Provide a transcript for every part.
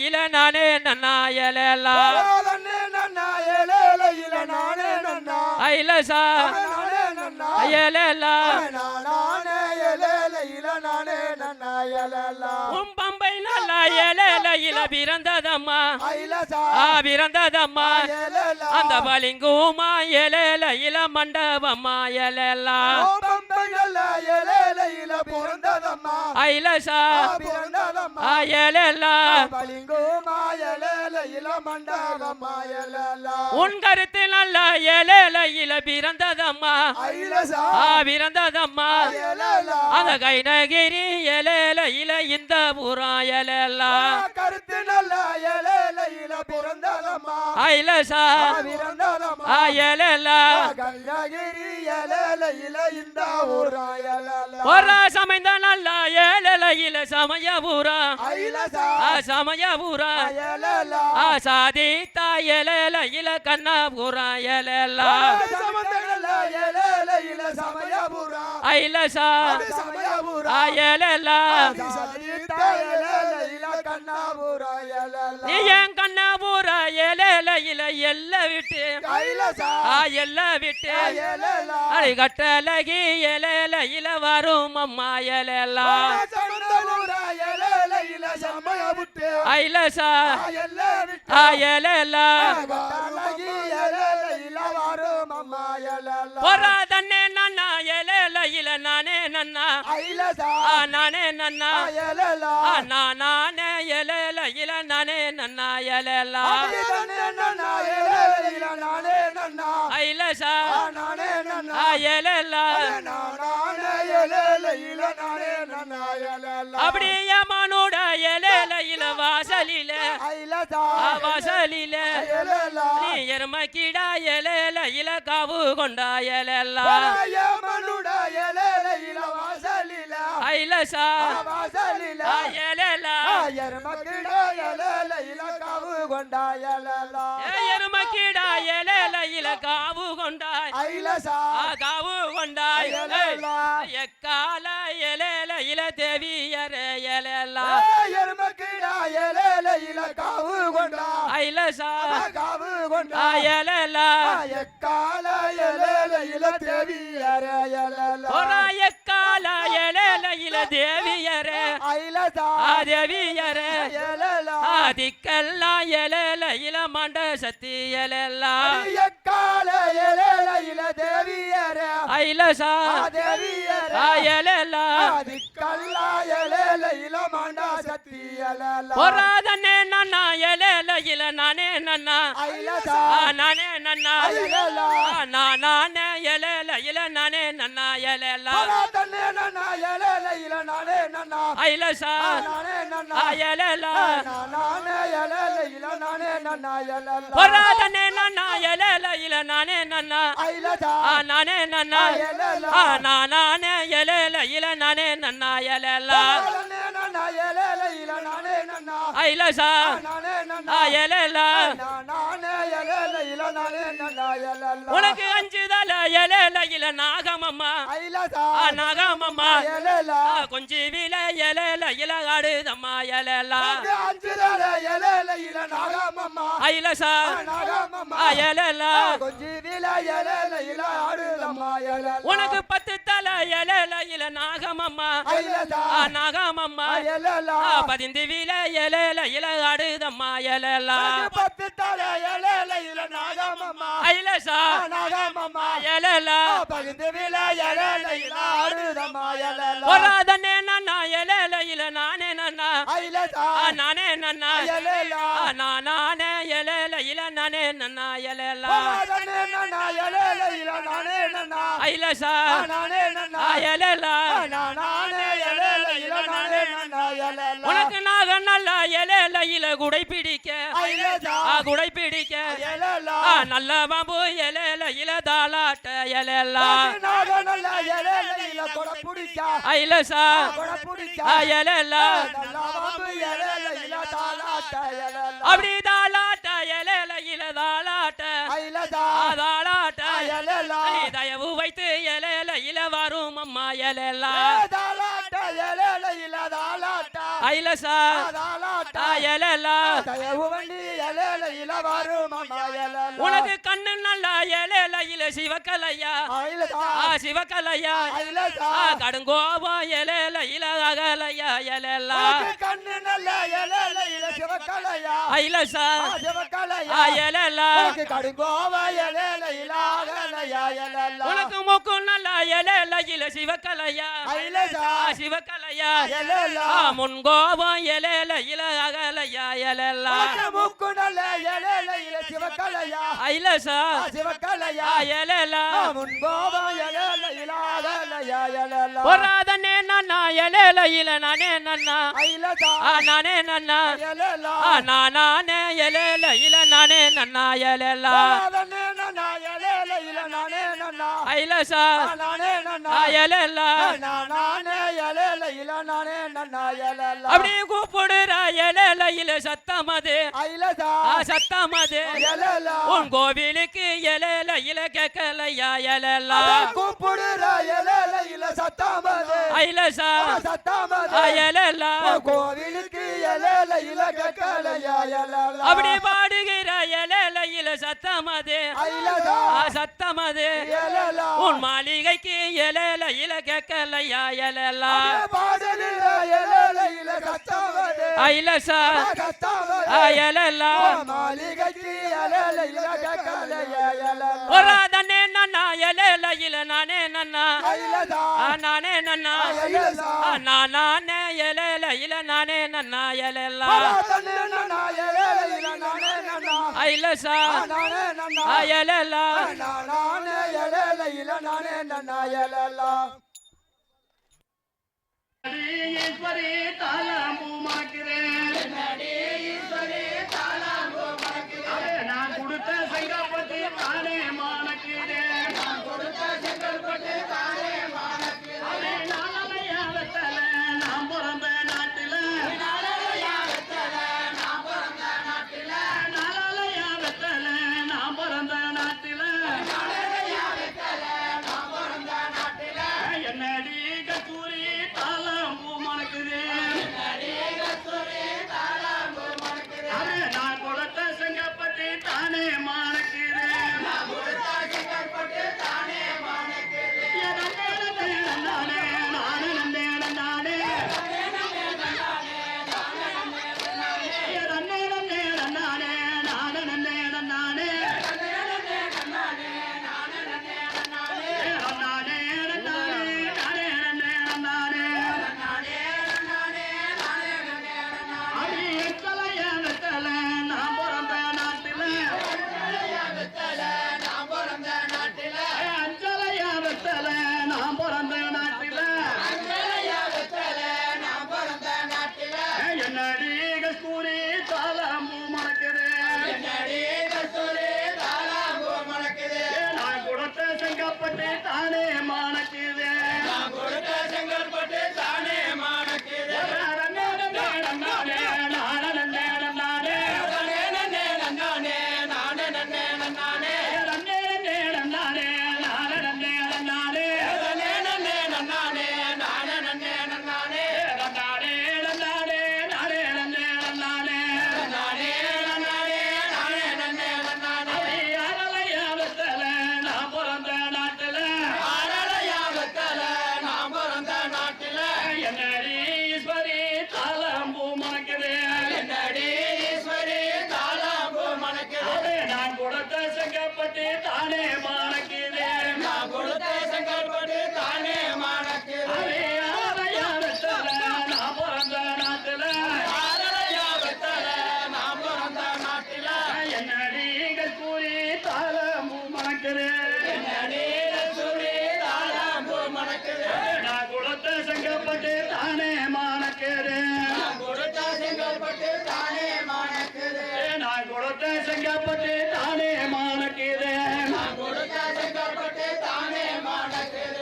இல நானே நன்னா எலலா ஐலசா எலலா பம்பை நல்லா எலல இல பிறந்ததம்மா பிறந்ததம்மா அந்த பலிங்குமா எலல இல மண்டபம்மா எலலா ஐலசா எலலா உன் கருத்து நல்ல எலல இல பிறந்ததம்மா பிறந்ததம்மா அந்த கைனகிரி எலல இல இந்த புறா எலலா கருத்து நல்ல எலல இல பிறந்ததம்மா ஐலசா எலலா கைனகிரி எலல இல இந்த புறா எலலா ஒரு சமைந்த நல்ல எலல இல சமயபுரா ஐலசா சமயபுரா எலலா சாதித்தா எலல இல கண்ணபுரா எலலா ஐலசா எலலா நீ என் கண்ணபுரா எலல இல எல்ல விட்டு எல்ல விட்டு அரை கட்டலகி எலல இல வரும் அம்மா எலலா ஐலசா எலலா பொறாதன்னே நன்னா எலல இல நானே நன்னா நானே நன்னா நானே எலல இல நானே நன்னா எலலா ஐலசா எலலா அப்படியே மனுட எலல இல வாசலில வாசலில நீ எருமக்கிடா எலல இல காவு கொண்டா எலலா ஐலசா எலலா எருமக்கிடா எலல இல காவு கொண்டாய் காவு கொண்டாய் எக்கால எலல இல தேவியரே எலலா எருமக்கிடா எலல இல காவு கொண்டாய் ஐலசா காவு கொண்டாய் எலலா எக்கால எலல இல தேவியரே எலலா ஒரா எக்கால எலல இல தேவியரே ஐலசா தேவியரே எலலா அதிக்கல்லா எலல இல மண்ட சக்தி எலலா எக்கால எலல இல தேவியரே ஐலசா தேவியரே எலலா அதிக்கல்லா எலல இல மண்ட சக்தி எலலா ஒராதனே நன்னா எலல இல நானே நன்னா ஐலசா நானே நன்னா எலலா நானே எலல இல நானே நன்னா எலலா ஒராதனே நன்னா எலல இல நானே நன்னா ஐலசா நானே நன்னா எலலா நானே எலல இல நானே நன்னா எலலா ஒராதனே நன்னா எலல இல நானே நன்னா ஐலசா நானே நன்னா எலலா நானே எலல இல நானே நன்னா எலலா ஒராதனே நன்னா எலல இல நானே நன்னா ஐலசா நானே நன்னா எலலா நானே எலல இல நானே நன்னா எலலா உனக்கு அஞ்சுதல எலல இல நாகமம்மா ஐலசா நாகமம்மா எலலா கொஞ்சி வில எலல இல ஆடுதம்மா எலலா அஞ்சுதல எலல இல நாகமம்மா ஐலசா நாகமம்மா எலலா கொஞ்சி வில எலல இல ஆடுதம்மா எலலா உனக்கு 10 தல எலல இல நாகமம்மா ஐலசா நாகமம்மா எலலா 15 வில எலல இல ஆடுதம்மா எலலா 10 தல எலல இல நாகமம்மா ஐலசா நாகமம்மா எலலா 15 வில எலல இல ஆடுதம்மா எலலா ஒராதனே நன்னா எலல இல நானே நன்னா ஐலசா நானே நன்னா எலலா நானே எலல இல நானே நன்னா எலலா ஒராதனே நன்னா எலல இல நானே நன்னா ஐலசா நானே நன்னா எலலா நானே எலல இல நானே நன்னா எலலா உனக்கு நாக நல்ல எலல இல குடை பிடிக்க ஐலசா குடை பிடிக்க எலலா நல்ல பாம்பு எலல இல தாலாட்ட எலலா நாக நல்ல எலல இல கொட பிடிக்க ஐலசா கொட பிடிக்க எலலா நல்ல பாம்பு எலல இல தாலாட்ட எலலா அப்படி தாலாட்ட எலல இல தாலாட்ட ஐலசா தாலாட்ட எலலா தயவு வைத்து எலல இல வரும் அம்மா எலலா தாலாட்ட எலல இல தாலாட்ட ஐலசா எலலா உனக்கு கண்ணு நல்லா எலையில சிவக்கலையா சிவக்கலையா கடுங்கோபம் எலையில அகலையா எலலா கண்ணு நல்ல எலையில சிவக்கலையா ஐலசா எலலா கடுங்கோப எலையில அகலையா எலலா உனக்கு மூக்கு நல்லா எலையில சிவக்கலையா சிவக்கலையா முன்கோபம் எலையில அகலையா எலலா மூக்கு நல்ல எலையில சிவக்கலையா ஐலசா சிவக்கலையா எலலா முன்கோபம் எலையில அகலையா எலலா பொறாதனே நன்னா எலையில நானே நன்னா நானே நன்னா நானே எலையில நானே நன்னா எலலா ஐலசா எலலா அப்படி கூப்பிடுற எலையில சத்தமது சத்தமது உன் கோவிலுக்கு எலையில கேட்கலையா எலலா கூப்பிடுற எலையில சத்தமது ஐலசா எலலா கோவிலுக்கு எலையில கேட்கலையா எலலா அப்படி பாடுகிற எலையில சத்தமது சத்தமது உன் மாளிகைக்கு எலையில கேட்கலையா எலலா ஐலசா எலலா ஒராதனே நன்னா எலையில நானே நன்னா நானே நன்னா நானே எலையில நானே நன்னா எலலா ஐலசா எலலா ஈஸ்வரி தாளாம்பூ மணக்கிறேன் நான் கொடுத்த செங்கல்பட்டு தானே மணக்கிறேன் நாளையா வெத்தல நான் பிறந்த நாட்டில நாளையா வெத்தல நான் பிறந்த நாட்டில என்னடி கஸ்தூரி தாளாம்பூ மணக்குது நான் கொடுத்த செங்கப்பட்டு தானே மணக்குறேன் தானே மணக்குது செங்கப்பட்டு தானே மணக்குது நான் பிறந்த நாட்டுல என்னடி கஸ்தூரி தாளம்பூ மணக்குது நான் கொடுத்த செங்கப்பட்டு தானே மணக்குது நான் கொடுத்த செங்கப்பட்டு தானே மணக்குது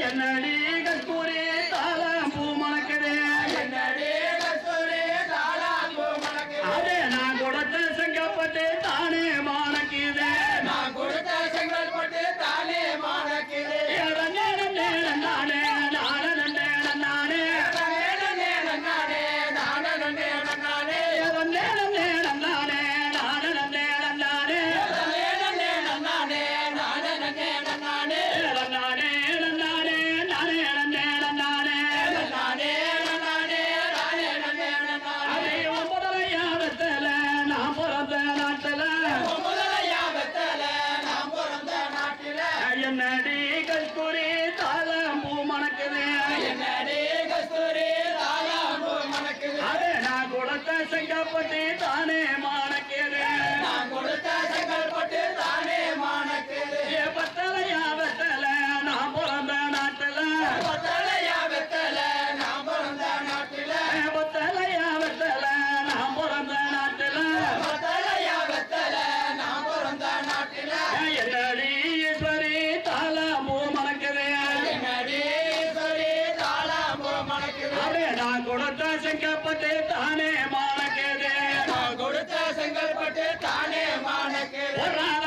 என்னடி கஸ்தூரி தாளம் பூ மணக்குது அதே நான் கொடுத்த செங்கப்பட்டு தானே மணக்குது என்னடி கஸ்தூரி தாளம் பூ மணக்குது அதே நான் கொடுத்த செங்கப்பட்டு தானே மணக்குது பத்தலையா வெத்தல நான் பிறந்த நாட்டுல பத்தலையா வெத்தல நான் பிறந்த நாட்டுல என்னடி ஈஸ்வரி தாளம் பூ மணக்குது அதே நான் கொடுத்த செங்கப்பட்டு தானே மணக்குது ஒரு நாள்